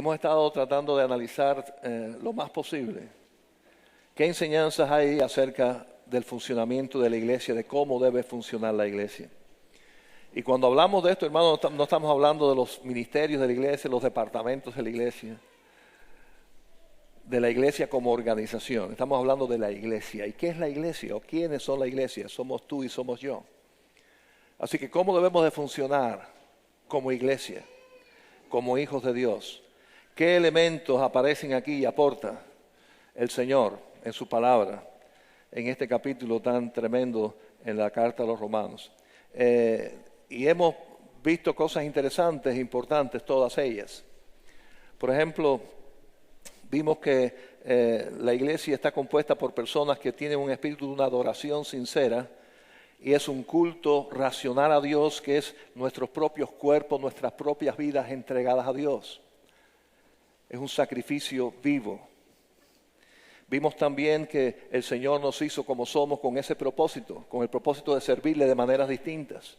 Hemos estado tratando de analizar lo más posible qué enseñanzas hay acerca del funcionamiento de la iglesia, de cómo debe funcionar la iglesia. Y cuando hablamos de esto, hermanos, no estamos hablando de los ministerios de la iglesia, los departamentos de la iglesia como organización. Estamos hablando de la iglesia. ¿Y qué es la iglesia? ¿O quiénes son la iglesia? Somos tú y somos yo. Así que, ¿cómo debemos de funcionar como iglesia, como hijos de Dios? ¿Qué elementos aparecen aquí y aporta el Señor en su palabra, en este capítulo tan tremendo en la carta a los Romanos? Y hemos visto cosas interesantes, importantes, todas ellas. Por ejemplo, vimos que la iglesia está compuesta por personas que tienen un espíritu de una adoración sincera y es un culto racional a Dios, que es nuestros propios cuerpos, nuestras propias vidas entregadas a Dios. Es un sacrificio vivo. Vimos también que el Señor nos hizo como somos con ese propósito, con el propósito de servirle de maneras distintas.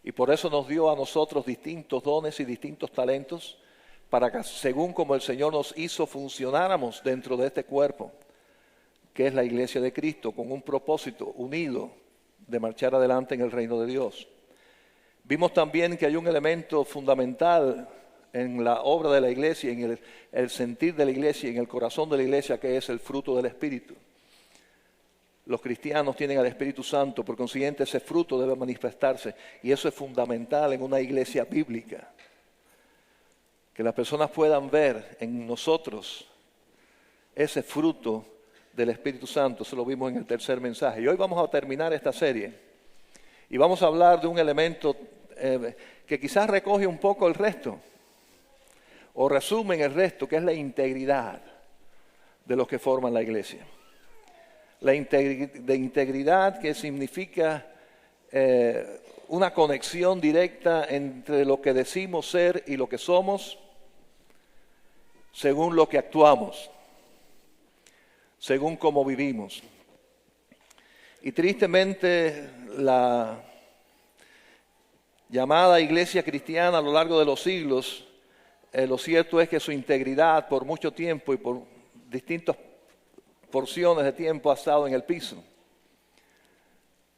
Y por eso nos dio a nosotros distintos dones y distintos talentos, para que según como el Señor nos hizo funcionáramos dentro de este cuerpo, que es la iglesia de Cristo, con un propósito unido de marchar adelante en el reino de Dios. Vimos también que hay un elemento fundamental en la obra de la iglesia, en el sentir de la iglesia, en el corazón de la iglesia, que es el fruto del Espíritu. Los cristianos tienen al Espíritu Santo, por consiguiente ese fruto debe manifestarse, y eso es fundamental en una iglesia bíblica. Que las personas puedan ver en nosotros ese fruto del Espíritu Santo. Eso lo vimos en el tercer mensaje. Y hoy vamos a terminar esta serie y vamos a hablar de un elemento que quizás recoge un poco el resto o resumen el resto, que es la integridad de los que forman la iglesia. La integridad, que significa una conexión directa entre lo que decimos ser y lo que somos, según lo que actuamos, según cómo vivimos. Y tristemente, la llamada iglesia cristiana a lo largo de los siglos, lo cierto es que su integridad por mucho tiempo y por distintas porciones de tiempo ha estado en el piso,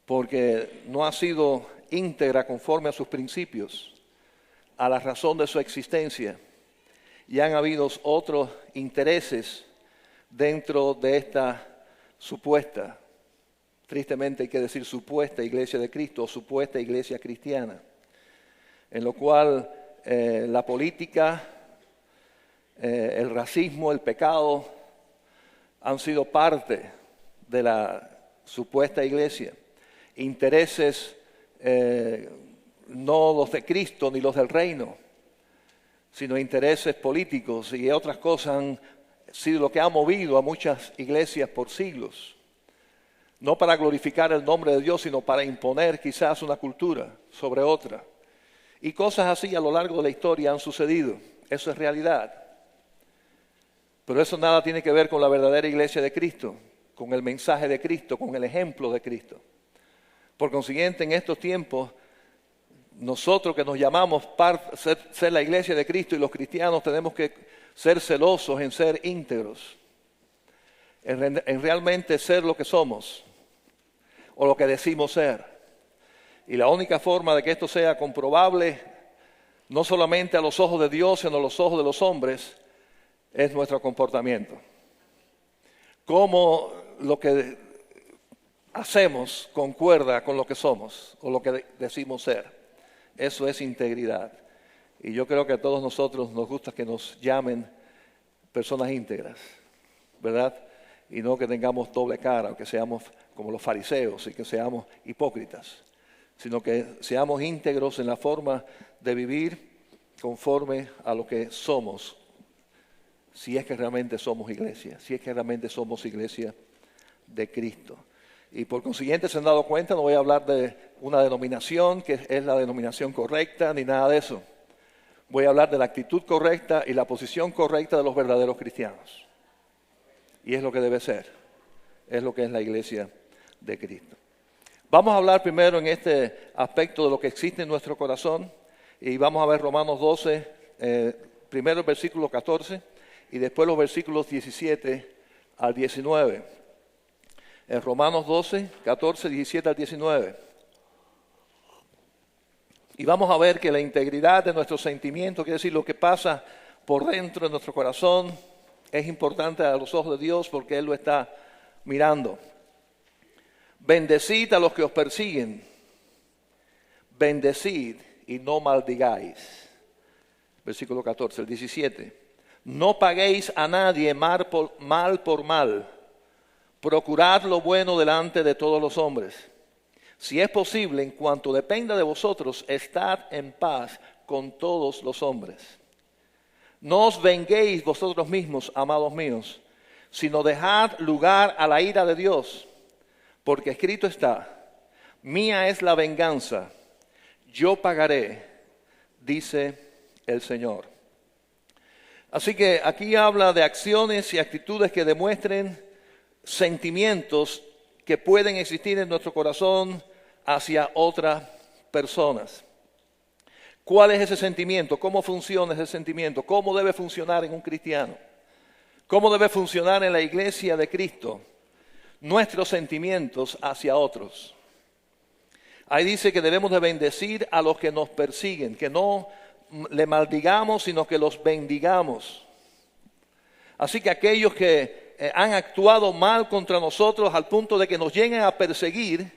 porque no ha sido íntegra conforme a sus principios, a la razón de su existencia, y han habido otros intereses dentro de esta supuesta, tristemente hay que decir supuesta iglesia de Cristo o supuesta iglesia cristiana, en lo cual la política, el racismo, el pecado han sido parte de la supuesta iglesia. Intereses no los de Cristo ni los del reino, sino intereses políticos y otras cosas han sido lo que ha movido a muchas iglesias por siglos. No para glorificar el nombre de Dios, sino para imponer quizás una cultura sobre otra. Y cosas así a lo largo de la historia han sucedido. Eso es realidad. Pero eso nada tiene que ver con la verdadera iglesia de Cristo, con el mensaje de Cristo, con el ejemplo de Cristo. Por consiguiente, en estos tiempos, nosotros que nos llamamos ser la iglesia de Cristo y los cristianos tenemos que ser celosos en ser íntegros, en realmente ser lo que somos o lo que decimos ser. Y la única forma de que esto sea comprobable, no solamente a los ojos de Dios, sino a los ojos de los hombres, es nuestro comportamiento. Cómo lo que hacemos concuerda con lo que somos o lo que decimos ser. Eso es integridad. Y yo creo que a todos nosotros nos gusta que nos llamen personas íntegras, ¿verdad? Y no que tengamos doble cara, o que seamos como los fariseos y que seamos hipócritas, sino que seamos íntegros en la forma de vivir conforme a lo que somos, si es que realmente somos iglesia, si es que realmente somos iglesia de Cristo. Y por consiguiente se han dado cuenta, no voy a hablar de una denominación que es la denominación correcta ni nada de eso. Voy a hablar de la actitud correcta y la posición correcta de los verdaderos cristianos. Y es lo que debe ser, es lo que es la iglesia de Cristo. Vamos a hablar primero en este aspecto de lo que existe en nuestro corazón y vamos a ver Romanos 12, Primero el versículo 14 y después los versículos 17 al 19. En Romanos 12, 14, 17 al 19. Y vamos a ver que la integridad de nuestros sentimientos, quiere decir lo que pasa por dentro de nuestro corazón, es importante a los ojos de Dios porque Él lo está mirando. Bendecid a los que os persiguen. Bendecid y no maldigáis. Versículo 14, el 17. No paguéis a nadie mal por mal. Procurad lo bueno delante de todos los hombres. Si es posible, en cuanto dependa de vosotros, estad en paz con todos los hombres. No os venguéis vosotros mismos, amados míos, sino dejad lugar a la ira de Dios, porque escrito está: mía es la venganza, yo pagaré, dice el Señor. Así que aquí habla de acciones y actitudes que demuestren sentimientos que pueden existir en nuestro corazón hacia otras personas. ¿Cuál es ese sentimiento? ¿Cómo funciona ese sentimiento? ¿Cómo debe funcionar en un cristiano? ¿Cómo debe funcionar en la iglesia de Cristo? Nuestros sentimientos hacia otros. Ahí dice que debemos de bendecir a los que nos persiguen, que no le maldigamos, sino que los bendigamos. Así que aquellos que han actuado mal contra nosotros al punto de que nos lleguen a perseguir,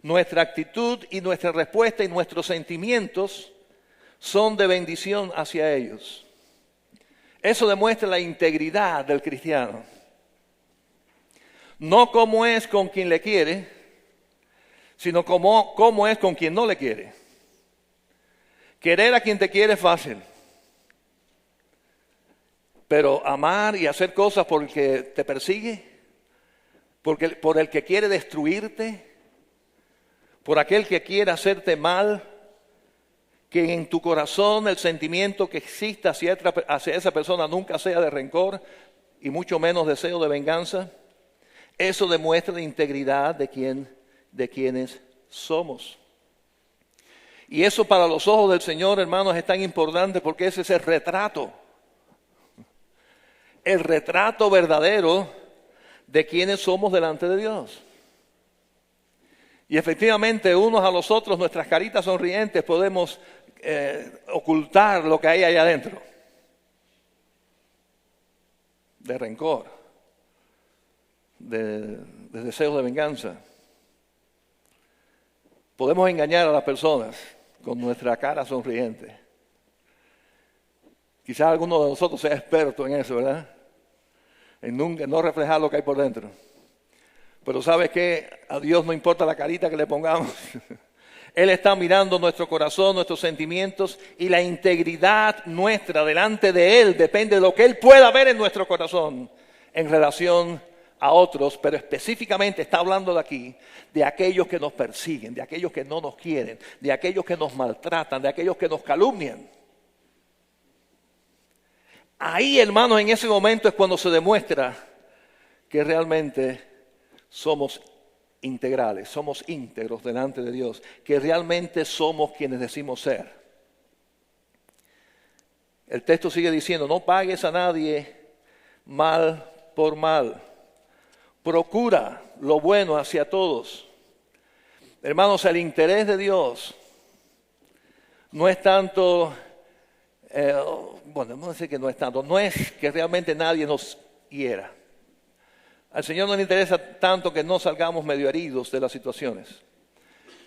nuestra actitud y nuestra respuesta y nuestros sentimientos son de bendición hacia ellos. Eso demuestra la integridad del cristiano. No cómo es con quien le quiere, sino cómo es con quien no le quiere. Querer a quien te quiere es fácil. Pero amar y hacer cosas por el que te persigue, por el que quiere destruirte, por aquel que quiere hacerte mal, que en tu corazón el sentimiento que exista hacia esa persona nunca sea de rencor y mucho menos deseo de venganza, eso demuestra la integridad de quienes somos. Y eso para los ojos del Señor, hermanos, es tan importante porque ese es el retrato verdadero de quienes somos delante de Dios. Y efectivamente, unos a los otros, nuestras caritas sonrientes, podemos ocultar lo que hay allá adentro. De rencor, de deseo de venganza. Podemos engañar a las personas con nuestra cara sonriente. Quizás alguno de nosotros sea experto en eso, ¿verdad? En nunca, no reflejar lo que hay por dentro. Pero ¿sabes qué? A Dios no importa la carita que le pongamos. Él está mirando nuestro corazón, nuestros sentimientos, y la integridad nuestra delante de Él depende de lo que Él pueda ver en nuestro corazón en relación a otros, pero específicamente está hablando de aquí, de aquellos que nos persiguen, de aquellos que no nos quieren, de aquellos que nos maltratan, de aquellos que nos calumnian. Ahí, hermanos, en ese momento es cuando se demuestra que realmente somos integrales, somos íntegros delante de Dios, que realmente somos quienes decimos ser. El texto sigue diciendo: no pagues a nadie mal por mal. Procura lo bueno hacia todos. Hermanos, el interés de Dios no es tanto, vamos a decir que no es tanto, no es que realmente nadie nos hiera. Al Señor no le interesa tanto que no salgamos medio heridos de las situaciones.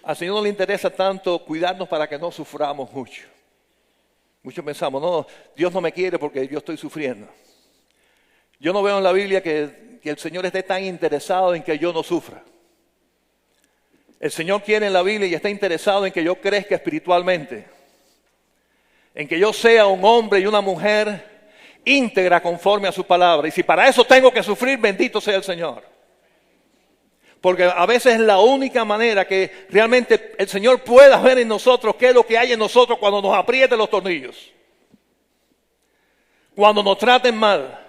Al Señor no le interesa tanto cuidarnos para que no suframos mucho. Muchos pensamos: no, Dios no me quiere porque yo estoy sufriendo. Yo no veo en la Biblia que el Señor esté tan interesado en que yo no sufra. El Señor quiere en la Biblia y está interesado en que yo crezca espiritualmente, en que yo sea un hombre y una mujer íntegra conforme a su palabra. Y si para eso tengo que sufrir, bendito sea el Señor. Porque a veces es la única manera que realmente el Señor pueda ver en nosotros qué es lo que hay en nosotros cuando nos aprieten los tornillos, cuando nos traten mal,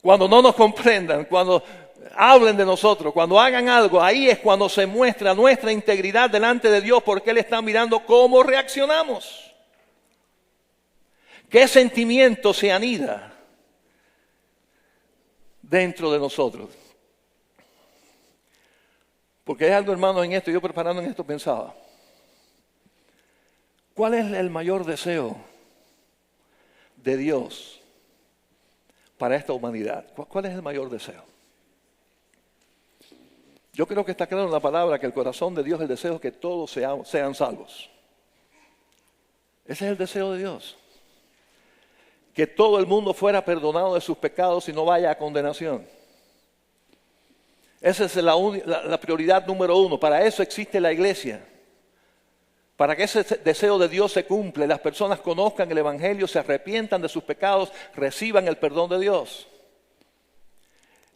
cuando no nos comprendan, cuando hablen de nosotros, cuando hagan algo, ahí es cuando se muestra nuestra integridad delante de Dios, porque Él está mirando cómo reaccionamos. ¿Qué sentimiento se anida dentro de nosotros? Porque hay algo, hermanos, en esto, yo preparando en esto pensaba, ¿cuál es el mayor deseo de Dios para esta humanidad? ¿Cuál es el mayor deseo? Yo creo que está claro en la palabra que el corazón de Dios, el deseo es que todos sean salvos. Ese es el deseo de Dios. Que todo el mundo fuera perdonado de sus pecados y no vaya a condenación. Esa es la prioridad número uno. Para eso existe la iglesia. Para que ese deseo de Dios se cumpla, las personas conozcan el Evangelio, se arrepientan de sus pecados, reciban el perdón de Dios.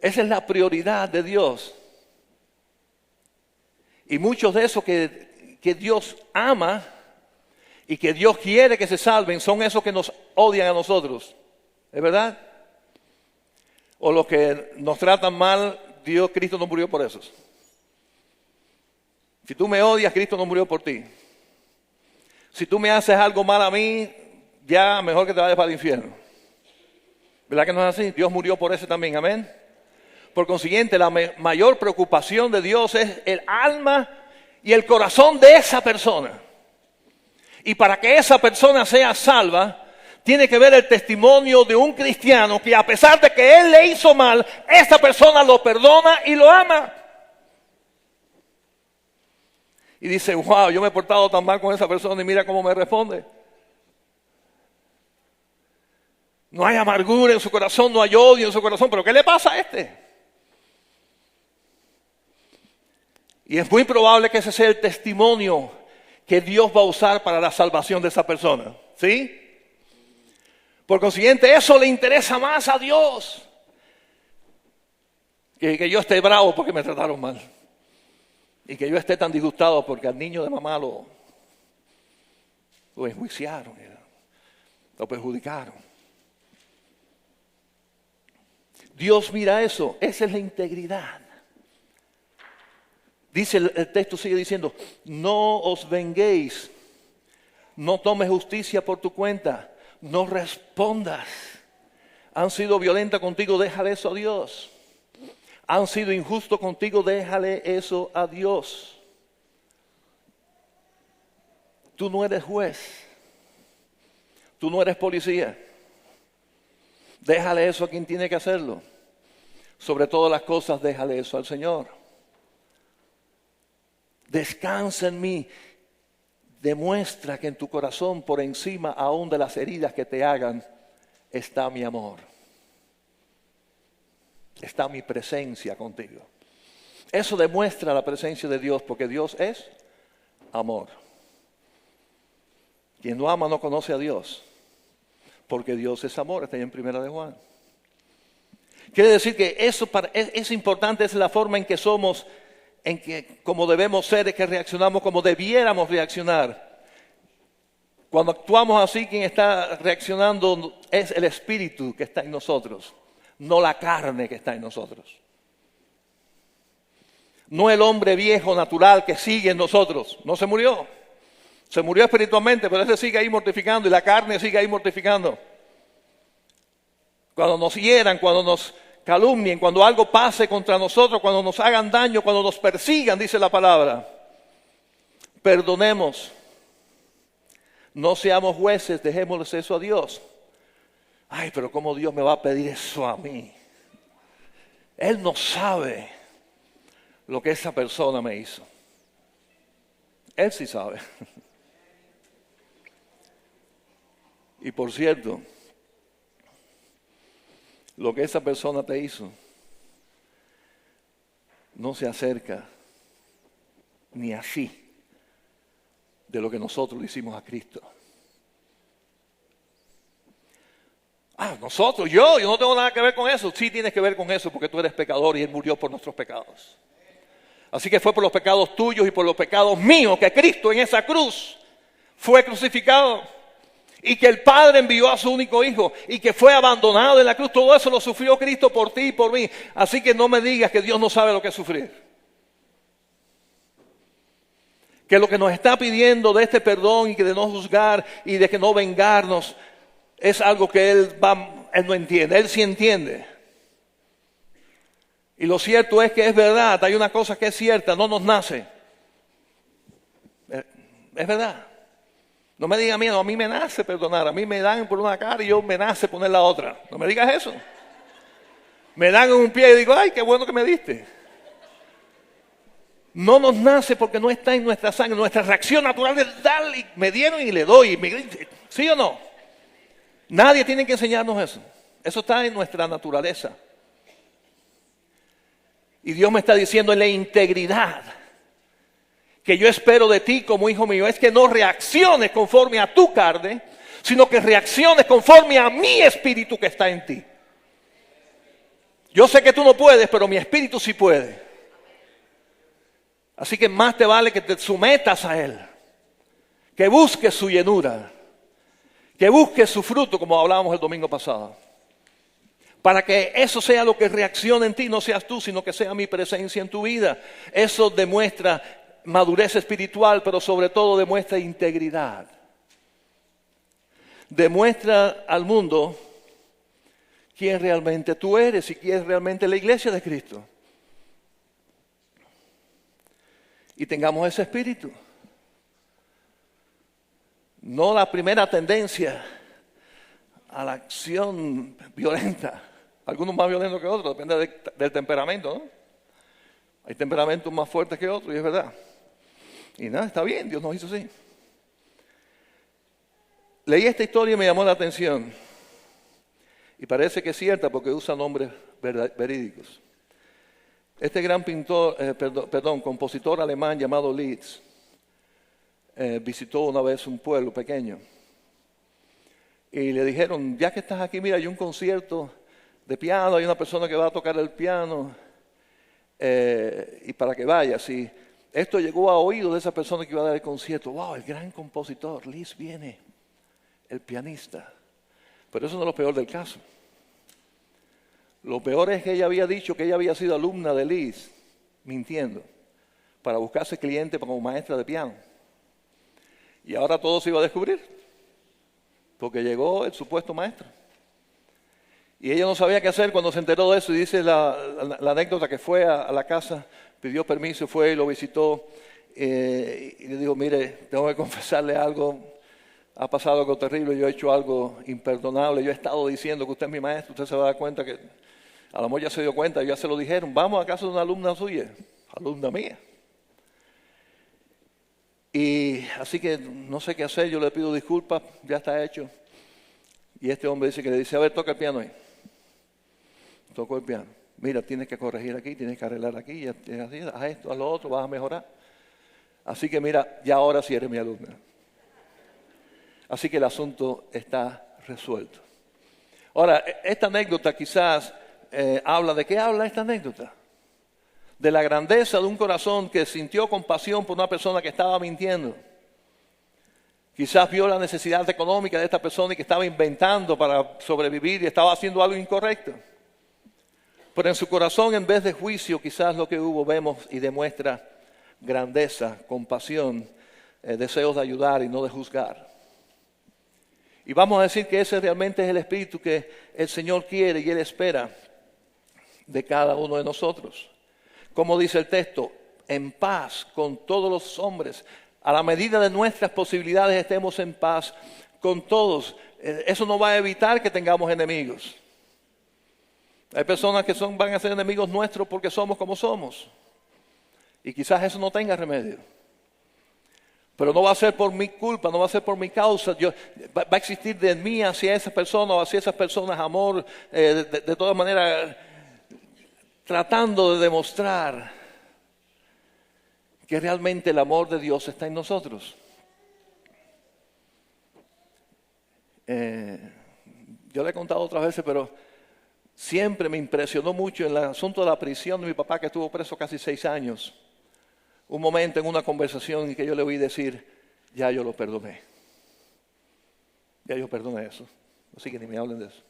Esa es la prioridad de Dios. Y muchos de esos que Dios ama y que Dios quiere que se salven son esos que nos odian a nosotros. ¿Es verdad? O los que nos tratan mal, Cristo no murió por esos. Si tú me odias, Cristo no murió por ti. Si tú me haces algo mal a mí, ya mejor que te vayas para el infierno. ¿Verdad que no es así? Dios murió por ese también, amén. Por consiguiente, la mayor preocupación de Dios es el alma y el corazón de esa persona. Y para que esa persona sea salva, tiene que ver el testimonio de un cristiano que a pesar de que él le hizo mal, esta persona lo perdona y lo ama. Y dice, wow, yo me he portado tan mal con esa persona y mira cómo me responde. No hay amargura en su corazón, no hay odio en su corazón, pero ¿qué le pasa a este? Y es muy probable que ese sea el testimonio que Dios va a usar para la salvación de esa persona. ¿Sí? Por consiguiente, eso le interesa más a Dios que yo esté bravo porque me trataron mal. Y que yo esté tan disgustado porque al niño de mamá lo enjuiciaron, lo perjudicaron. Dios mira eso, esa es la integridad. Dice el texto, sigue diciendo, no os venguéis, no tomes justicia por tu cuenta, no respondas. Han sido violentas contigo, déjale eso a Dios. Han sido injustos contigo, déjale eso a Dios. Tú no eres juez, tú no eres policía. Déjale eso a quien tiene que hacerlo. Sobre todas las cosas, déjale eso al Señor. Descansa en mí. Demuestra que en tu corazón, por encima aún de las heridas que te hagan, está mi amor. Está mi presencia contigo. Eso demuestra la presencia de Dios, porque Dios es amor. Quien no ama no conoce a Dios, porque Dios es amor. Está ahí en 1 de Juan. Quiere decir que eso es importante, es la forma en que somos, en que como debemos ser, es que reaccionamos como debiéramos reaccionar. Cuando actuamos así, quien está reaccionando es el Espíritu que está en nosotros, no la carne que está en nosotros. No el hombre viejo natural que sigue en nosotros, no se murió. Se murió espiritualmente, pero ese sigue ahí mortificando y la carne sigue ahí mortificando. Cuando nos hieran, cuando nos calumnien, cuando algo pase contra nosotros, cuando nos hagan daño, cuando nos persigan, dice la palabra, perdonemos. No seamos jueces, dejémosles eso a Dios. Ay, pero ¿cómo Dios me va a pedir eso a mí? Él no sabe lo que esa persona me hizo. Él sí sabe. Y por cierto, lo que esa persona te hizo no se acerca ni así de lo que nosotros le hicimos a Cristo. Nosotros, yo no tengo nada que ver con eso. Sí tienes que ver con eso porque tú eres pecador y Él murió por nuestros pecados. Así que fue por los pecados tuyos y por los pecados míos que Cristo en esa cruz fue crucificado. y que el Padre envió a su único Hijo y que fue abandonado en la cruz. Todo eso lo sufrió Cristo por ti y por mí. Así que no me digas que Dios no sabe lo que es sufrir. Que lo que nos está pidiendo de este perdón y que de no juzgar y de que no vengarnos es algo que Él no entiende. Él sí entiende. Y lo cierto es que es verdad. Hay una cosa que es cierta, no nos nace. Es verdad. No me digas a mí me nace perdonar. A mí me dan por una cara y yo me nace poner la otra. No me digas eso. Me dan en un pie y digo, ay, qué bueno que me diste. No nos nace porque no está en nuestra sangre. Nuestra reacción natural es darle, me dieron y le doy. ¿Sí o no? Nadie tiene que enseñarnos eso. Eso está en nuestra naturaleza. Y Dios me está diciendo en la integridad que yo espero de ti como hijo mío es que no reacciones conforme a tu carne, sino que reacciones conforme a mi espíritu que está en ti. Yo sé que tú no puedes, pero mi espíritu sí puede. Así que más te vale que te sometas a Él, que busques su llenura, que busques su fruto, como hablábamos el domingo pasado. Para que eso sea lo que reaccione en ti, no seas tú, sino que sea mi presencia en tu vida. Eso demuestra madurez espiritual, pero sobre todo demuestra integridad. Demuestra al mundo quién realmente tú eres y quién es realmente la iglesia de Cristo. Y tengamos ese espíritu. No la primera tendencia a la acción violenta. Algunos más violentos que otros, depende del temperamento, ¿no? Hay temperamentos más fuertes que otros y es verdad. Y nada, está bien, Dios nos hizo así. Leí esta historia y me llamó la atención. Y parece que es cierta porque usa nombres verídicos. Este gran compositor alemán llamado Liszt visitó una vez un pueblo pequeño. Y le dijeron, ya que estás aquí, mira, hay un concierto de piano, hay una persona que va a tocar el piano y para que vayas. Y esto llegó a oídos de esa persona que iba a dar el concierto. Wow, el gran compositor, Liszt viene, el pianista. Pero eso no es lo peor del caso. Lo peor es que ella había dicho que ella había sido alumna de Liszt, mintiendo, para buscarse cliente como maestra de piano. Y ahora todo se iba a descubrir, porque llegó el supuesto maestro. Y ella no sabía qué hacer cuando se enteró de eso. Y dice la anécdota que fue a la casa, pidió permiso, fue y lo visitó. Y le dijo, mire, tengo que confesarle algo. Ha pasado algo terrible, yo he hecho algo imperdonable. Yo he estado diciendo que usted es mi maestro. Usted se va a dar cuenta que, a lo mejor ya se dio cuenta, ya se lo dijeron. Vamos a casa de una alumna suya, alumna mía. Y así que no sé qué hacer, yo le pido disculpas, ya está hecho. Y este hombre dice que le dice, a ver, toca el piano ahí. Tocó el piano. Mira, tienes que corregir aquí, tienes que arreglar aquí, haz esto, haz lo otro, vas a mejorar. Así que mira, ya ahora sí eres mi alumna. Así que el asunto está resuelto. Ahora, esta anécdota quizás habla, ¿de qué habla esta anécdota? De la grandeza de un corazón que sintió compasión por una persona que estaba mintiendo. Quizás vio la necesidad económica de esta persona y que estaba inventando para sobrevivir y estaba haciendo algo incorrecto. Pero en su corazón, en vez de juicio, quizás lo que hubo, vemos y demuestra grandeza, compasión, deseos de ayudar y no de juzgar. Y vamos a decir que ese realmente es el espíritu que el Señor quiere y Él espera de cada uno de nosotros. Como dice el texto, en paz con todos los hombres. A la medida de nuestras posibilidades estemos en paz con todos. Eso no va a evitar que tengamos enemigos. Hay personas que van a ser enemigos nuestros porque somos como somos. Y quizás eso no tenga remedio. Pero no va a ser por mi culpa, no va a ser por mi causa. Va a existir de mí hacia esa persona o hacia esas personas amor. De todas maneras, tratando de demostrar que realmente el amor de Dios está en nosotros. Yo le he contado otras veces, pero siempre me impresionó mucho en el asunto de la prisión de mi papá, que estuvo preso casi 6 años. Un momento en una conversación en que yo le oí decir, ya yo lo perdoné. Ya yo perdoné eso. Así que ni me hablen de eso.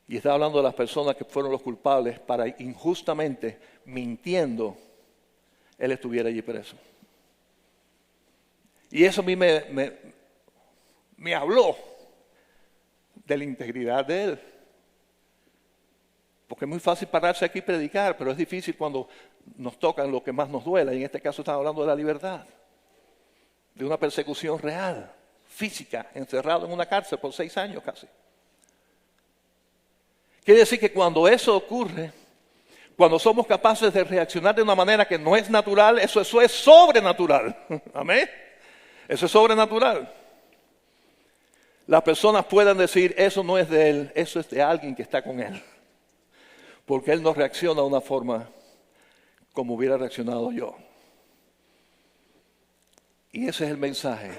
Y está hablando de las personas que fueron los culpables para injustamente, mintiendo, él estuviera allí preso. Y eso a mí me habló de la integridad de él. Porque es muy fácil pararse aquí y predicar, pero es difícil cuando nos tocan lo que más nos duela. Y en este caso estamos hablando de la libertad, de una persecución real, física, encerrado en una cárcel por 6 años casi. Quiere decir que cuando eso ocurre, cuando somos capaces de reaccionar de una manera que no es natural, eso es sobrenatural. Amén. Eso es sobrenatural. Las personas pueden decir, eso no es de él, eso es de alguien que está con él. Porque él no reacciona de una forma como hubiera reaccionado yo. Y ese es el mensaje.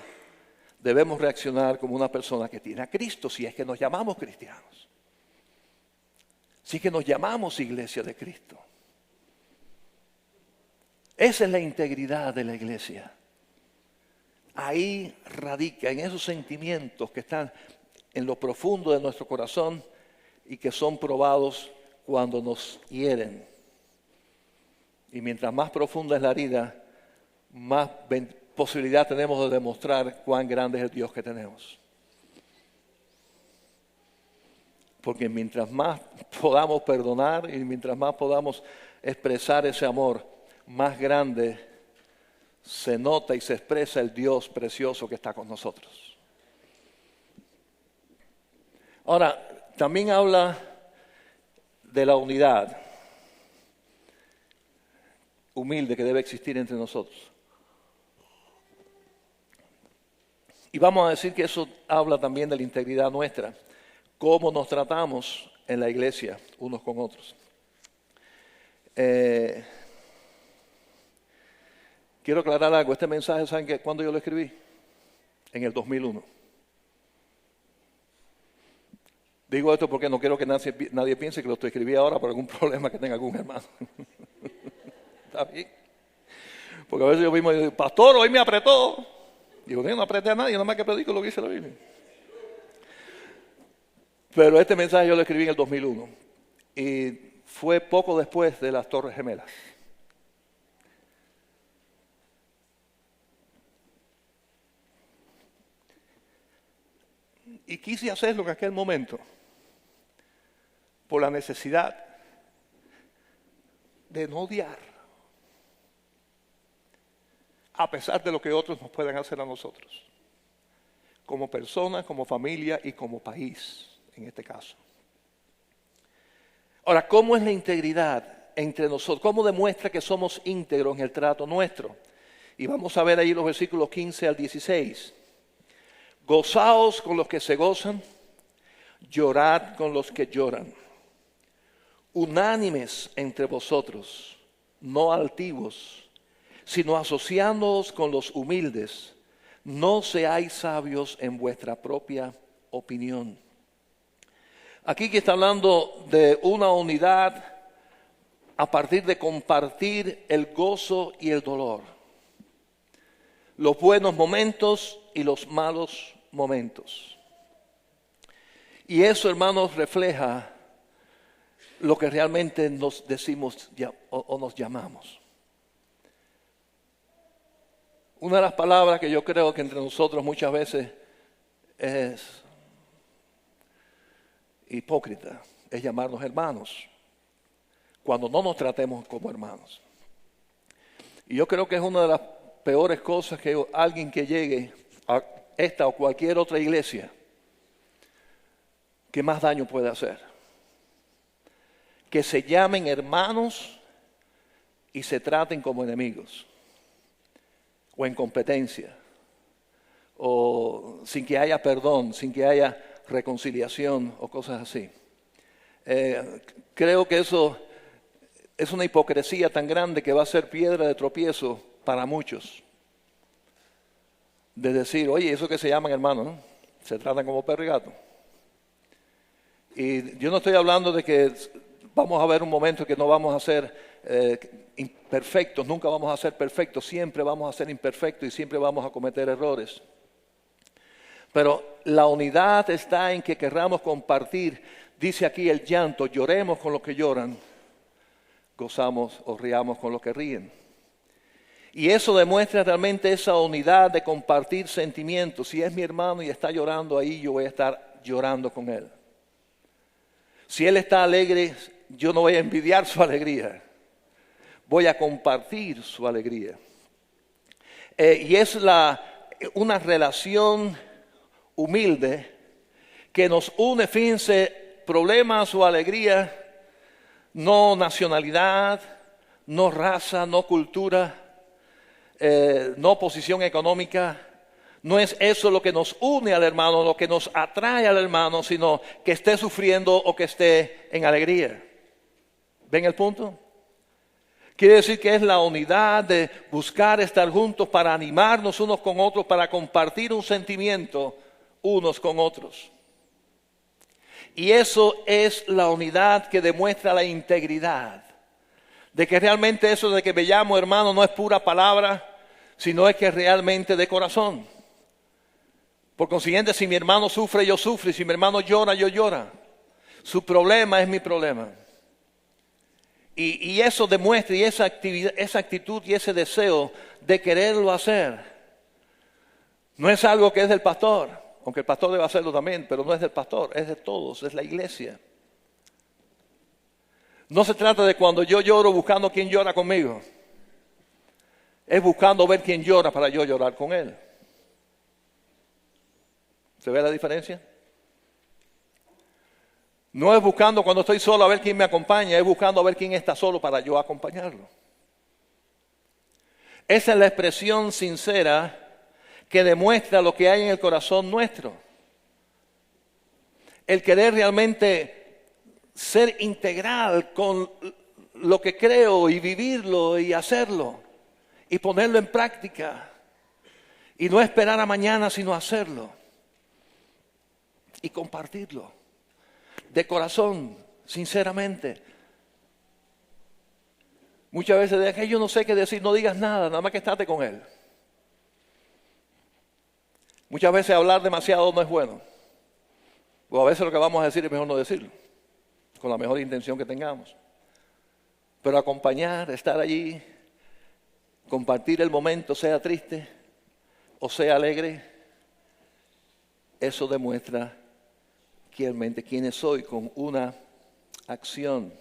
Debemos reaccionar como una persona que tiene a Cristo, si es que nos llamamos cristianos. Si es que nos llamamos iglesia de Cristo. Esa es la integridad de la iglesia. Ahí radica, en esos sentimientos que están en lo profundo de nuestro corazón y que son probados cuando nos hieren. Y mientras más profunda es la herida, más posibilidad tenemos de demostrar cuán grande es el Dios que tenemos. Porque mientras más podamos perdonar y mientras más podamos expresar ese amor, más grande se nota y se expresa el Dios precioso que está con nosotros. Ahora, también habla de la unidad humilde que debe existir entre nosotros. Y vamos a decir que eso habla también de la integridad nuestra, cómo nos tratamos en la iglesia unos con otros. Quiero aclarar algo, este mensaje, ¿saben cuándo yo lo escribí? En el 2001. Digo esto porque no quiero que nadie piense que lo estoy escribiendo ahora por algún problema que tenga algún hermano. ¿Está bien? Porque a veces yo mismo digo, pastor, hoy me apretó. Digo, no apreté a nadie, nada más que predico lo que dice la Biblia. Pero este mensaje yo lo escribí en el 2001. Y fue poco después de las Torres Gemelas. Y quise hacerlo en aquel momento por la necesidad de no odiar, a pesar de lo que otros nos puedan hacer a nosotros, como personas, como familia y como país, en este caso. Ahora, ¿cómo es la integridad entre nosotros? ¿Cómo demuestra que somos íntegros en el trato nuestro? Y vamos a ver ahí los versículos 15 al 16. Gozaos con los que se gozan, llorad con los que lloran. Unánimes entre vosotros, no altivos, sino asociándoos con los humildes. No seáis sabios en vuestra propia opinión. Aquí que está hablando de una unidad a partir de compartir el gozo y el dolor. Los buenos momentos y los malos momentos. Y eso, hermanos, refleja lo que realmente nos decimos o nos llamamos. Una de las palabras que yo creo que entre nosotros muchas veces es hipócrita, es llamarnos hermanos, cuando no nos tratemos como hermanos. Y yo creo que es una de las peores cosas que alguien que llegue a esta o cualquier otra iglesia, que más daño puede hacer. Que se llamen hermanos y se traten como enemigos, o en competencia, o sin que haya perdón, sin que haya reconciliación o cosas así. Creo que eso es una hipocresía tan grande que va a ser piedra de tropiezo para muchos. De decir, oye, eso que se llaman hermanos, ¿no? Se tratan como perro y gato. Y yo no estoy hablando de que vamos a ver un momento que no vamos a ser imperfectos, nunca vamos a ser perfectos, siempre vamos a ser imperfectos y siempre vamos a cometer errores. Pero la unidad está en que querramos compartir. Dice aquí el llanto, lloremos con los que lloran, gozamos o riamos con los que ríen. Y eso demuestra realmente esa unidad de compartir sentimientos. Si es mi hermano y está llorando ahí, yo voy a estar llorando con él. Si él está alegre, yo no voy a envidiar su alegría. Voy a compartir su alegría. Y es una relación humilde que nos une, fíjense, problemas o alegría, no nacionalidad, no raza, no cultura, no posición económica. No es eso lo que nos une al hermano, lo que nos atrae al hermano, sino que esté sufriendo o que esté en alegría. ¿Ven el punto? Quiere decir que es la unidad de buscar estar juntos para animarnos unos con otros, para compartir un sentimiento unos con otros. Y eso es la unidad que demuestra la integridad. De que realmente eso de que me llamo hermano no es pura palabra, sino es que es realmente de corazón. Por consiguiente, si mi hermano sufre, yo sufro. Y si mi hermano llora, yo lloro. Su problema es mi problema. Y eso demuestra, y esa actitud y ese deseo de quererlo hacer, no es algo que es del pastor, aunque el pastor debe hacerlo también, pero no es del pastor, es de todos, es la iglesia. No se trata de cuando yo lloro buscando quién llora conmigo. Es buscando ver quién llora para yo llorar con él. ¿Se ve la diferencia? No es buscando cuando estoy solo a ver quién me acompaña, es buscando a ver quién está solo para yo acompañarlo. Esa es la expresión sincera que demuestra lo que hay en el corazón nuestro. El querer realmente ser integral con lo que creo y vivirlo y hacerlo y ponerlo en práctica. Y no esperar a mañana, sino hacerlo y compartirlo. De corazón, sinceramente. Muchas veces de que yo no sé qué decir, no digas nada más que estate con él. Muchas veces hablar demasiado no es bueno. O a veces lo que vamos a decir es mejor no decirlo, con la mejor intención que tengamos. Pero acompañar, estar allí, compartir el momento, sea triste o sea alegre, eso demuestra quiénes soy con una acción.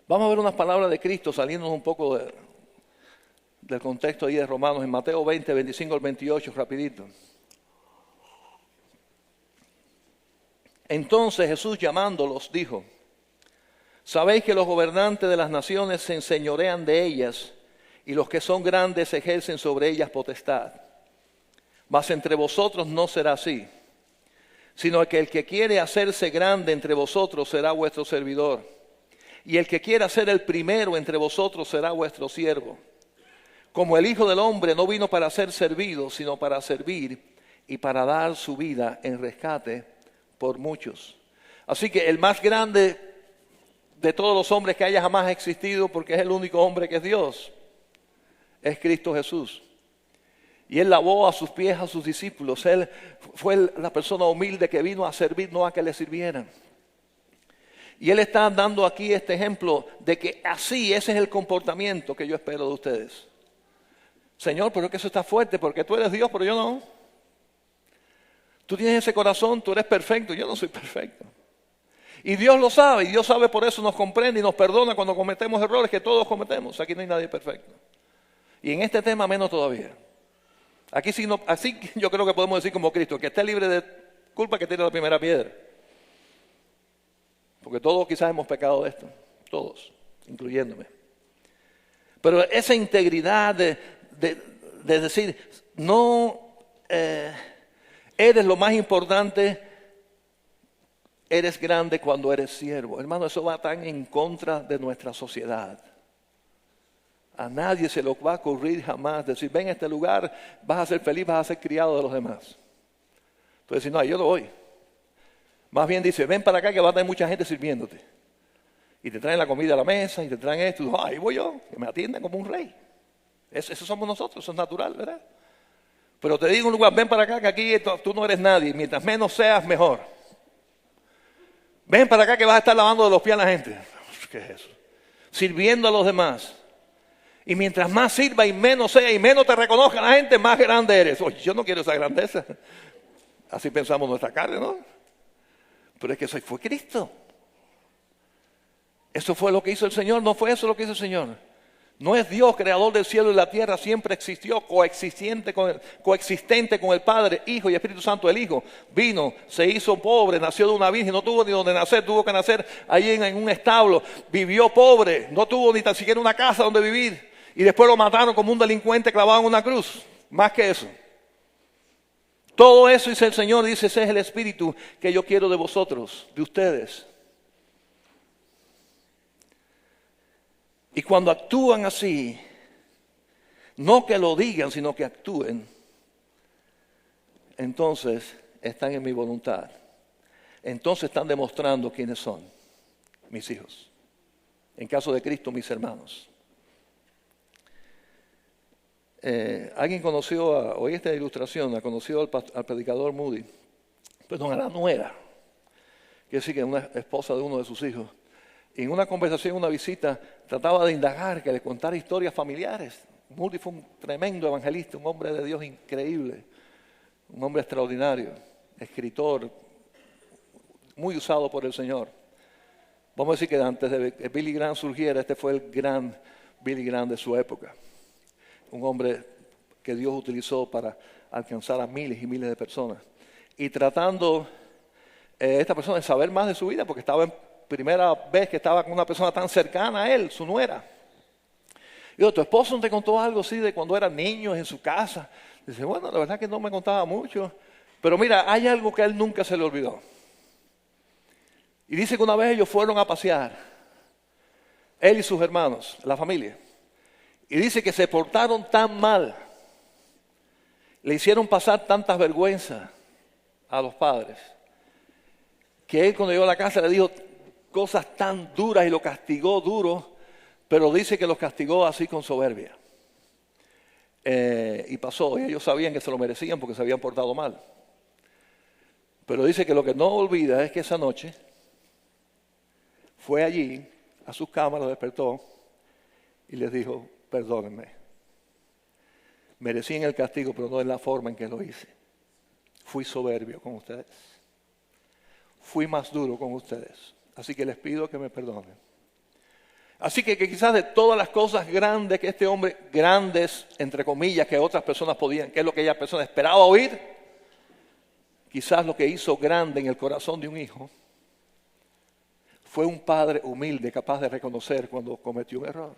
Vamos a ver unas palabras de Cristo saliendo un poco del contexto ahí de Romanos en Mateo 20, 25 al 28, rapidito. Entonces Jesús llamándolos dijo: sabéis que los gobernantes de las naciones se enseñorean de ellas y los que son grandes ejercen sobre ellas potestad. Mas entre vosotros no será así, sino que el que quiere hacerse grande entre vosotros será vuestro servidor, y el que quiera ser el primero entre vosotros será vuestro siervo. Como el Hijo del Hombre no vino para ser servido, sino para servir y para dar su vida en rescate por muchos. Así que el más grande de todos los hombres que haya jamás existido, porque es el único hombre que es Dios, es Cristo Jesús. Y Él lavó a sus pies a sus discípulos. Él fue la persona humilde que vino a servir, no a que le sirvieran. Y Él está dando aquí este ejemplo de que así, ese es el comportamiento que yo espero de ustedes. Señor, pero es que eso está fuerte, porque tú eres Dios, pero yo no. Tú tienes ese corazón, tú eres perfecto, yo no soy perfecto. Y Dios lo sabe, y Dios sabe, por eso nos comprende y nos perdona cuando cometemos errores que todos cometemos. Aquí no hay nadie perfecto. Y en este tema menos todavía. Aquí sí no, así yo creo que podemos decir como Cristo, que esté libre de culpa, que tire la primera piedra. Porque todos quizás hemos pecado de esto, todos, incluyéndome. Pero esa integridad de decir, no eres lo más importante, eres grande cuando eres siervo. Hermano, eso va tan en contra de nuestra sociedad. A nadie se le va a ocurrir jamás decir, ven a este lugar, vas a ser feliz, vas a ser criado de los demás. Entonces, no, yo no voy. Más bien dice, ven para acá que va a tener mucha gente sirviéndote. Y te traen la comida a la mesa y te traen esto. Y ahí voy yo, que me atiendan como un rey. Eso somos nosotros, eso es natural, ¿verdad? Pero te digo un lugar, ven para acá que aquí tú no eres nadie. Mientras menos seas, mejor. Ven para acá que vas a estar lavando de los pies a la gente. ¿Qué es eso? Sirviendo a los demás. Y mientras más sirva y menos sea y menos te reconozca la gente, más grande eres. Oye, yo no quiero esa grandeza. Así pensamos nuestra carne, ¿no? Pero es que eso fue Cristo. Eso fue lo que hizo el Señor, no fue eso lo que hizo el Señor. No es Dios, creador del cielo y la tierra, siempre existió, coexistente con el Padre, Hijo y Espíritu Santo. El Hijo vino, se hizo pobre, nació de una virgen, no tuvo ni donde nacer, tuvo que nacer allí en un establo, vivió pobre, no tuvo ni tan siquiera una casa donde vivir. Y después lo mataron como un delincuente clavado en una cruz. Más que eso. Todo eso dice el Señor, dice, ese es el Espíritu que yo quiero de vosotros, de ustedes. Y cuando actúan así, no que lo digan, sino que actúen, entonces están en mi voluntad. Entonces están demostrando quiénes son mis hijos. En caso de Cristo, mis hermanos. Alguien conoció, oí esta ilustración, conoció al predicador Moody, perdón, a la nuera, que sí que es una esposa de uno de sus hijos. Y en una conversación, una visita, trataba de indagar, que le contara historias familiares. Moody fue un tremendo evangelista, un hombre de Dios increíble, un hombre extraordinario, escritor, muy usado por el Señor. Vamos a decir que antes de que Billy Graham surgiera, este fue el gran Billy Graham de su época. Un hombre que Dios utilizó para alcanzar a miles y miles de personas. Y tratando esta persona de saber más de su vida, porque estaba en primera vez que estaba con una persona tan cercana a él, su nuera. Y yo, ¿tu esposo no te contó algo así de cuando eran niños en su casa? Dice, bueno, la verdad que no me contaba mucho. Pero mira, hay algo que a él nunca se le olvidó. Y dice que una vez ellos fueron a pasear, él y sus hermanos, la familia. Y dice que se portaron tan mal, le hicieron pasar tantas vergüenzas a los padres, que él cuando llegó a la casa le dijo cosas tan duras y lo castigó duro, pero dice que los castigó así con soberbia. Y pasó, y ellos sabían que se lo merecían porque se habían portado mal. Pero dice que lo que no olvida es que esa noche fue allí, a sus camas, lo despertó y les dijo, perdónenme, merecían el castigo, pero no en la forma en que lo hice. Fui soberbio con ustedes. Fui más duro con ustedes. Así que les pido que me perdonen. Así que quizás de todas las cosas grandes que este hombre, grandes, entre comillas, que otras personas podían, que es lo que ella persona esperaba oír, quizás lo que hizo grande en el corazón de un hijo fue un padre humilde, capaz de reconocer cuando cometió un error.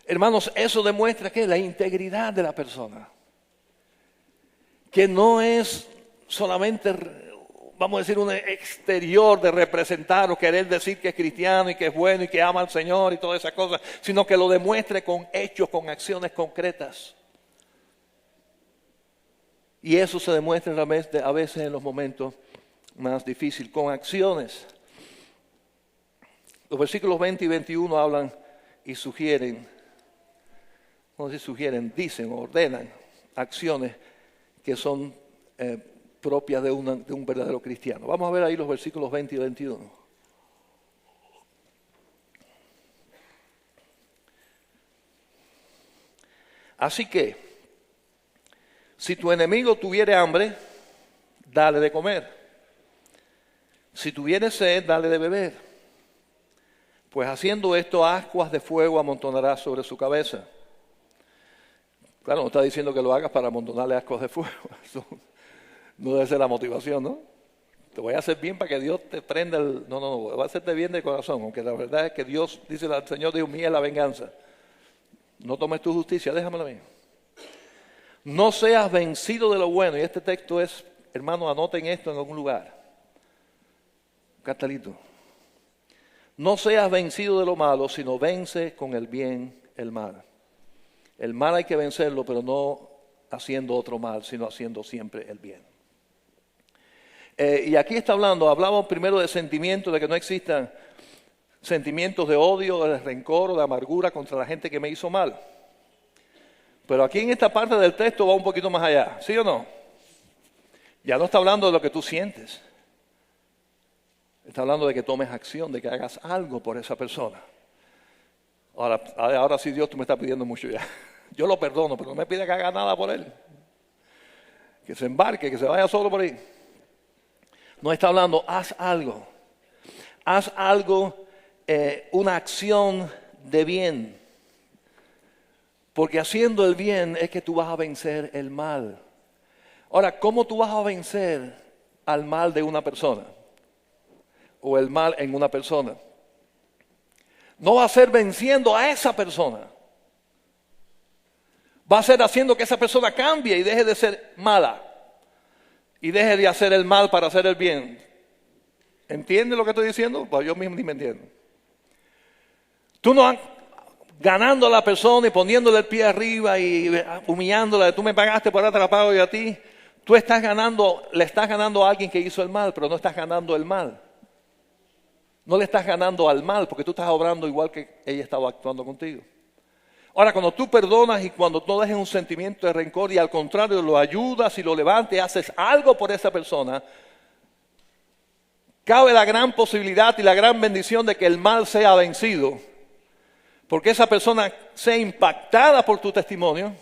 Hermanos, eso demuestra que la integridad de la persona, que no es solamente, vamos a decir, un exterior de representar o querer decir que es cristiano y que es bueno y que ama al Señor y todas esas cosas, sino que lo demuestre con hechos, con acciones concretas. Y eso se demuestra a veces en los momentos más difíciles, con acciones. Los versículos 20 y 21 hablan y sugieren, no sé si sugieren, dicen, ordenan acciones que son propias de un verdadero cristiano. Vamos a ver ahí los versículos 20 y 21. Así que, si tu enemigo tuviere hambre, dale de comer. Si tuviere sed, dale de beber. Pues haciendo esto, ascuas de fuego amontonarás sobre su cabeza. Claro, no está diciendo que lo hagas para amontonarle ascuas de fuego. Eso no debe ser la motivación, ¿no? Te voy a hacer bien para que Dios te prenda el... No, voy a hacerte bien de corazón, aunque la verdad es que Dios, dice el Señor, Dios mío, es la venganza. No tomes tu justicia, déjamela a mí. No seas vencido de lo bueno. Y este texto es, hermano, anoten esto en algún lugar. Cartelito. No seas vencido de lo malo, sino vence con el bien el mal. El mal hay que vencerlo, pero no haciendo otro mal, sino haciendo siempre el bien. Y aquí está hablamos primero de sentimientos, de que no existan sentimientos de odio, de rencor o de amargura contra la gente que me hizo mal. Pero aquí en esta parte del texto va un poquito más allá, ¿sí o no? Ya no está hablando de lo que tú sientes. Está hablando de que tomes acción, de que hagas algo por esa persona. Ahora sí, Dios, tú me estás pidiendo mucho ya. Yo lo perdono, pero no me pide que haga nada por él. Que se embarque, que se vaya solo por ahí. No está hablando, haz algo. Haz algo, una acción de bien. Porque haciendo el bien es que tú vas a vencer el mal. Ahora, ¿cómo tú vas a vencer al mal de una persona? O el mal en una persona. No va a ser venciendo a esa persona. Va a ser haciendo que esa persona cambie y deje de ser mala. Y deje de hacer el mal para hacer el bien. ¿Entiendes lo que estoy diciendo? Pues yo mismo ni me entiendo. Tú no ganando a la persona y poniéndole el pie arriba y humillándola, tú me pagaste por atrapado y a ti. Tú estás ganando, le estás ganando a alguien que hizo el mal, pero no estás ganando el mal. No le estás ganando al mal porque tú estás obrando igual que ella estaba actuando contigo. Ahora, cuando tú perdonas y cuando no dejes un sentimiento de rencor y al contrario lo ayudas y lo levantas y haces algo por esa persona, cabe la gran posibilidad y la gran bendición de que el mal sea vencido. Porque esa persona sea impactada por tu testimonio,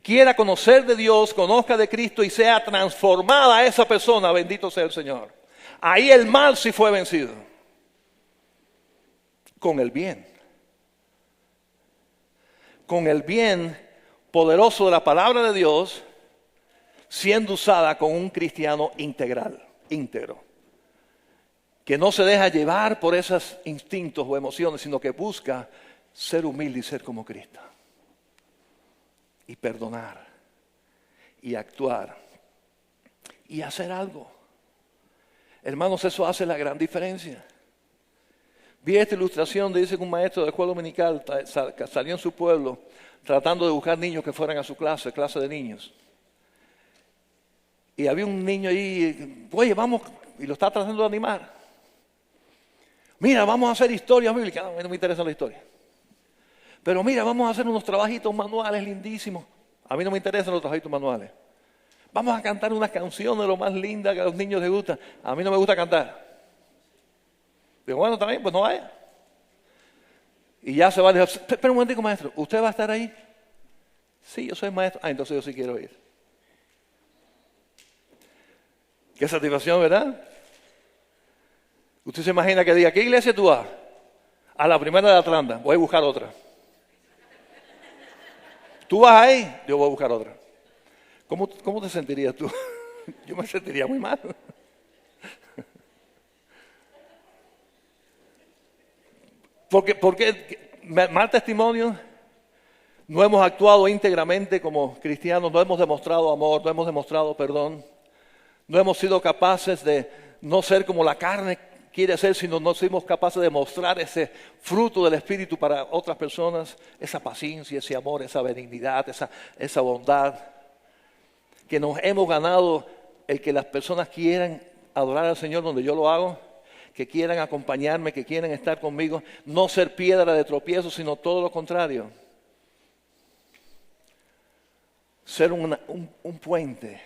quiera conocer de Dios, conozca de Cristo y sea transformada esa persona, bendito sea el Señor. Ahí el mal sí fue vencido. Con el bien. Con el bien poderoso de la palabra de Dios, siendo usada con un cristiano integral, íntegro. Que no se deja llevar por esos instintos o emociones, sino que busca ser humilde y ser como Cristo. Y perdonar. Y actuar. Y hacer algo. Hermanos, eso hace la gran diferencia. Vi esta ilustración, dice que un maestro de escuela dominical salió en su pueblo tratando de buscar niños que fueran a su clase de niños. Y había un niño ahí, oye, vamos, y lo está tratando de animar. Mira, vamos a hacer historias bíblicas. A mí no me interesa la historia. Pero mira, vamos a hacer unos trabajitos manuales lindísimos. A mí no me interesan los trabajitos manuales. Vamos a cantar unas canciones de lo más lindas que a los niños les gusta. A mí no me gusta cantar. Digo, bueno, también, pues no vaya. Y ya se va a decir, espera un momentico, maestro, ¿usted va a estar ahí? Sí, yo soy maestro. Ah, entonces yo sí quiero ir. Qué satisfacción, ¿verdad? Usted se imagina que diga, ¿qué iglesia tú vas? A la primera de Atlanta, voy a buscar otra. ¿Tú vas ahí? Yo voy a buscar otra. ¿Cómo te sentirías tú? Yo me sentiría muy mal. Porque mal testimonio, no hemos actuado íntegramente como cristianos, no hemos demostrado amor, no hemos demostrado perdón, no hemos sido capaces de no ser como la carne quiere ser, sino no somos capaces de mostrar ese fruto del Espíritu para otras personas, esa paciencia, ese amor, esa benignidad, esa bondad, que nos hemos ganado el que las personas quieran adorar al Señor donde yo lo hago, que quieran acompañarme, que quieran estar conmigo, no ser piedra de tropiezo, sino todo lo contrario. Ser un puente.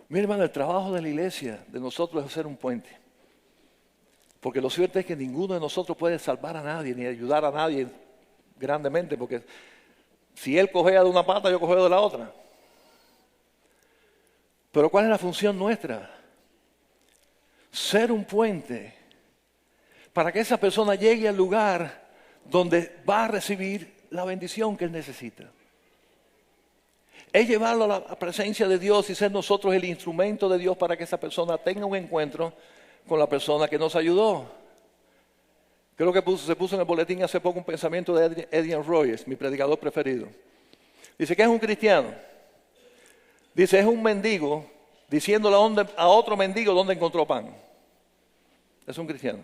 Mira, hermano, el trabajo de la iglesia, de nosotros, es ser un puente. Porque lo cierto es que ninguno de nosotros puede salvar a nadie, ni ayudar a nadie grandemente, porque si él cogea de una pata, yo cogeo de la otra. Pero ¿cuál es la función nuestra? Ser un puente para que esa persona llegue al lugar donde va a recibir la bendición que él necesita. Es llevarlo a la presencia de Dios y ser nosotros el instrumento de Dios para que esa persona tenga un encuentro con la persona que nos ayudó. Creo que se puso en el boletín hace poco un pensamiento de Adrian Rogers, mi predicador preferido. Dice que es un cristiano. Dice, es un mendigo diciéndole a otro mendigo dónde encontró pan. Es un cristiano.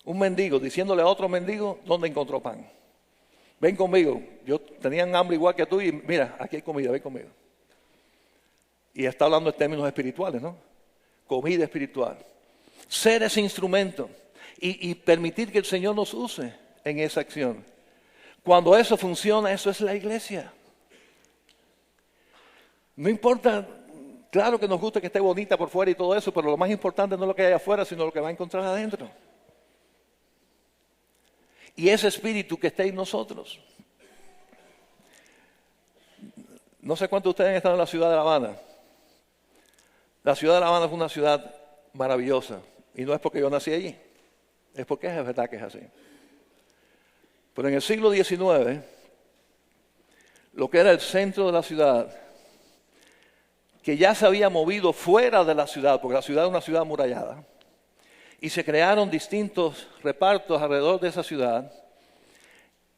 Un mendigo diciéndole a otro mendigo dónde encontró pan. Ven conmigo, yo tenía hambre igual que tú y mira, aquí hay comida, ven conmigo. Y está hablando en términos espirituales, ¿no? Comida espiritual. Ser ese instrumento y permitir que el Señor nos use en esa acción. Cuando eso funciona, eso es la iglesia. No importa, claro que nos gusta que esté bonita por fuera y todo eso, pero lo más importante no es lo que hay afuera, sino lo que va a encontrar adentro. Y ese espíritu que está en nosotros. No sé cuántos de ustedes han estado en la ciudad de La Habana. La ciudad de La Habana es una ciudad maravillosa. Y no es porque yo nací allí, es porque es verdad que es así. Pero en el siglo XIX, lo que era el centro de la ciudad, que ya se había movido fuera de la ciudad, porque la ciudad es una ciudad amurallada, y se crearon distintos repartos alrededor de esa ciudad.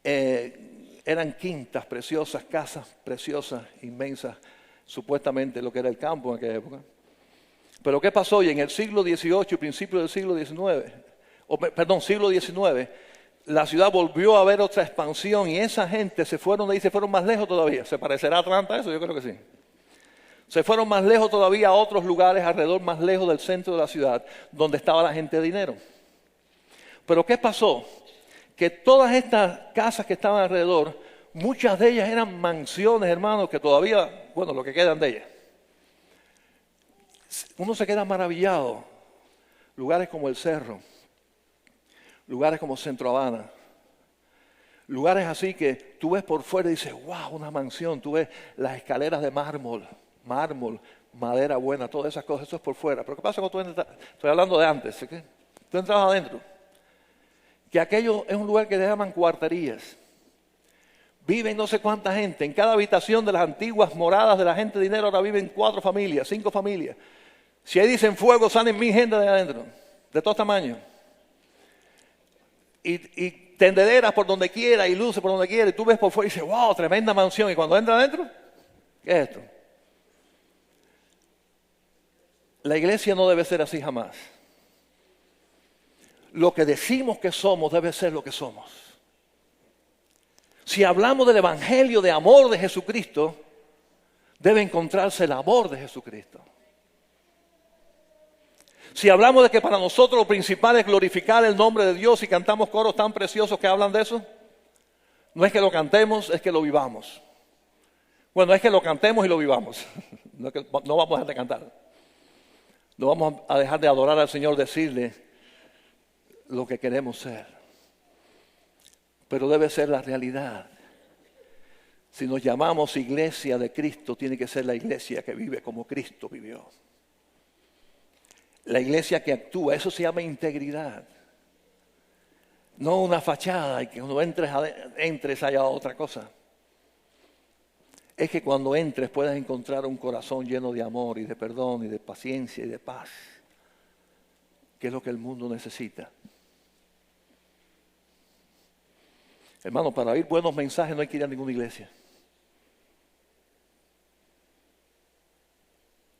Eran quintas preciosas, casas preciosas, inmensas, supuestamente lo que era el campo en aquella época. Pero ¿qué pasó? Y en el siglo XVIII, principio del siglo siglo XIX, la ciudad volvió a haber otra expansión y esa gente se fueron de ahí, se fueron más lejos todavía. ¿Se parecerá a Atlanta eso? Yo creo que sí. Se fueron más lejos todavía a otros lugares alrededor, más lejos del centro de la ciudad, donde estaba la gente de dinero. Pero ¿qué pasó? Que todas estas casas que estaban alrededor, muchas de ellas eran mansiones, hermanos, que todavía, bueno, lo que quedan de ellas. Uno se queda maravillado. Lugares como El Cerro, lugares como Centro Habana, lugares así que tú ves por fuera y dices, wow, una mansión. Tú ves las escaleras de mármol, madera buena, todas esas cosas, eso es por fuera. Pero ¿qué pasa cuando tú entras? Estoy hablando de antes, ¿sí? Tú entras adentro. Que aquello es un lugar que le llaman cuarterías. Viven no sé cuánta gente. En cada habitación de las antiguas moradas de la gente de dinero ahora viven 4 familias, 5 familias. Si ahí dicen fuego, salen 1000 gente de adentro, de todos tamaños. Y tendederas por donde quiera y luces por donde quiera. Y tú ves por fuera y dices, wow, tremenda mansión. Y cuando entras adentro, ¿qué es esto? La iglesia no debe ser así jamás. Lo que decimos que somos debe ser lo que somos. Si hablamos del evangelio de amor de Jesucristo, debe encontrarse el amor de Jesucristo. Si hablamos de que para nosotros lo principal es glorificar el nombre de Dios y cantamos coros tan preciosos que hablan de eso, no es que lo cantemos, es que lo vivamos. Bueno, es que lo cantemos y lo vivamos. No vamos a dejar de cantar. No vamos a dejar de adorar al Señor, decirle lo que queremos ser. Pero debe ser la realidad. Si nos llamamos iglesia de Cristo, tiene que ser la iglesia que vive como Cristo vivió. La iglesia que actúa, eso se llama integridad. No una fachada y que cuando entres haya otra cosa. Es que cuando entres puedas encontrar un corazón lleno de amor y de perdón y de paciencia y de paz, que es lo que el mundo necesita. Hermano, para oír buenos mensajes no hay que ir a ninguna iglesia.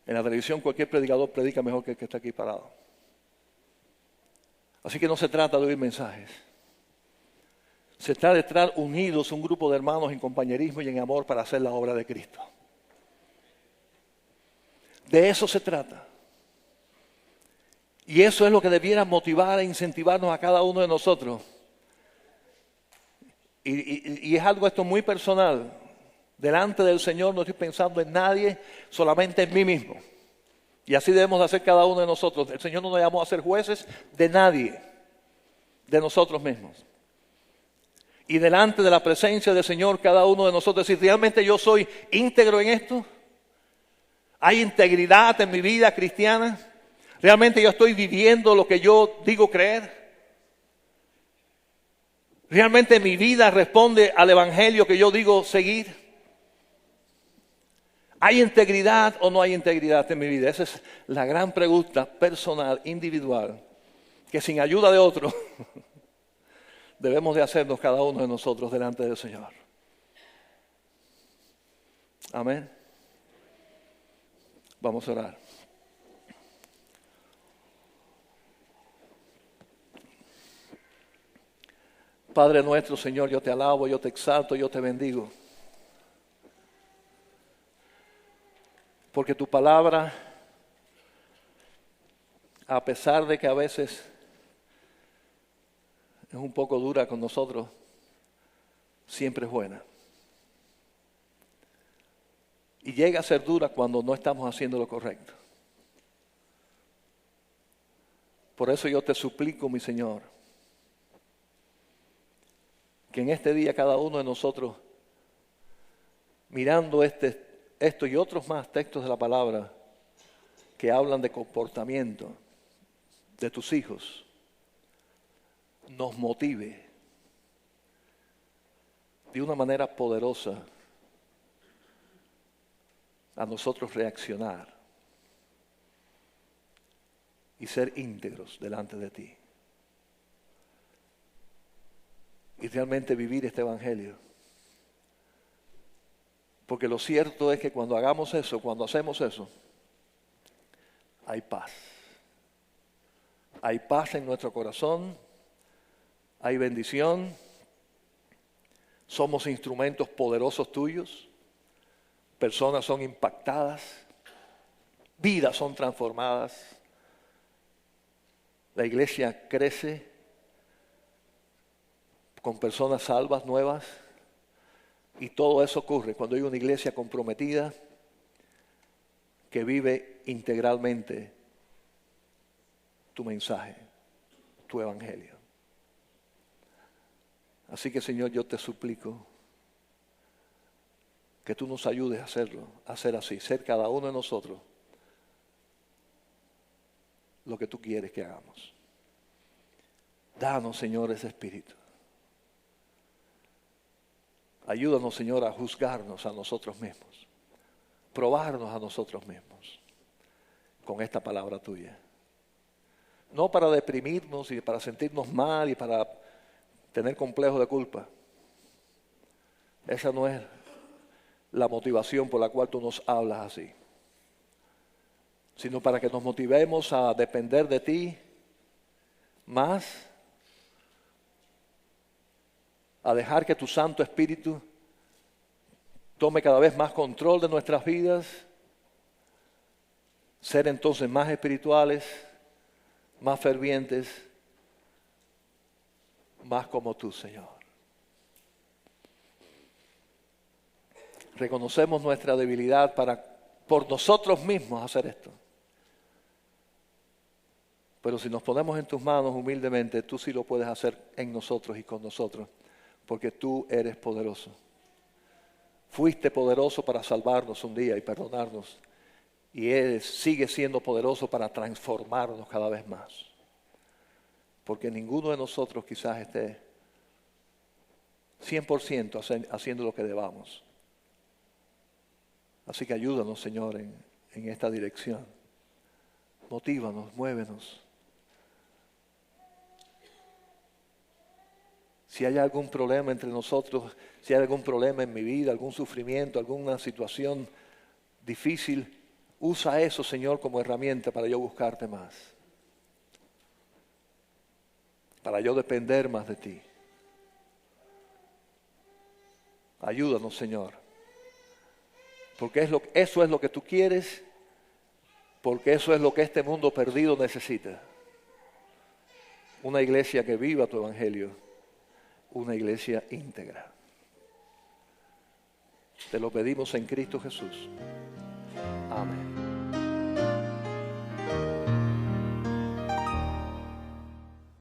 En la televisión cualquier predicador predica mejor que el que está aquí parado. Así que no se trata de oír mensajes. Se trata de estar unidos, un grupo de hermanos en compañerismo y en amor para hacer la obra de Cristo. De eso se trata. Y eso es lo que debiera motivar e incentivarnos a cada uno de nosotros. Y es algo esto muy personal. Delante del Señor no estoy pensando en nadie, solamente en mí mismo. Y así debemos de hacer cada uno de nosotros. El Señor no nos llamó a ser jueces de nadie, de nosotros mismos. Y delante de la presencia del Señor, cada uno de nosotros, si realmente yo soy íntegro en esto, hay integridad en mi vida cristiana, realmente yo estoy viviendo lo que yo digo creer. ¿Realmente mi vida responde al evangelio que yo digo seguir? ¿Hay integridad o no hay integridad en mi vida? Esa es la gran pregunta personal, individual, que sin ayuda de otro debemos de hacernos cada uno de nosotros delante del Señor. Amén. Vamos a orar. Padre nuestro, Señor, yo te alabo, yo te exalto, yo te bendigo. Porque tu palabra, a pesar de que a veces es un poco dura con nosotros, siempre es buena. Y llega a ser dura cuando no estamos haciendo lo correcto. Por eso yo te suplico, mi Señor, que en este día cada uno de nosotros, mirando esto y otros más textos de la palabra que hablan de comportamiento de tus hijos, nos motive de una manera poderosa a nosotros reaccionar y ser íntegros delante de ti. Y realmente vivir este evangelio. Porque lo cierto es que cuando hagamos eso, cuando hacemos eso, hay paz. Hay paz en nuestro corazón, hay bendición, somos instrumentos poderosos tuyos, personas son impactadas, vidas son transformadas, la iglesia crece con personas salvas, nuevas, y todo eso ocurre cuando hay una iglesia comprometida que vive integralmente tu mensaje, tu evangelio. Así que, Señor, yo te suplico que tú nos ayudes a hacerlo, a hacer así, ser cada uno de nosotros lo que tú quieres que hagamos. Danos, Señor, ese espíritu. Ayúdanos, Señor, a juzgarnos a nosotros mismos, probarnos a nosotros mismos con esta palabra tuya. No para deprimirnos y para sentirnos mal y para tener complejo de culpa. Esa no es la motivación por la cual tú nos hablas así, sino para que nos motivemos a depender de ti más, a dejar que tu Santo Espíritu tome cada vez más control de nuestras vidas, ser entonces más espirituales, más fervientes, más como tú, Señor. Reconocemos nuestra debilidad para por nosotros mismos hacer esto. Pero si nos ponemos en tus manos humildemente, tú sí lo puedes hacer en nosotros y con nosotros, porque tú eres poderoso. Fuiste poderoso para salvarnos un día y perdonarnos, y sigues siendo poderoso para transformarnos cada vez más. Porque ninguno de nosotros quizás esté 100% haciendo lo que debamos. Así que ayúdanos, Señor, en esta dirección. Motívanos, muévenos. Si hay algún problema entre nosotros, si hay algún problema en mi vida, algún sufrimiento, alguna situación difícil, usa eso, Señor, como herramienta para yo buscarte más. Para yo depender más de ti. Ayúdanos, Señor. Porque eso es lo que tú quieres, porque eso es lo que este mundo perdido necesita. Una iglesia que viva tu evangelio, una iglesia íntegra. Te lo pedimos en Cristo Jesús. Amén.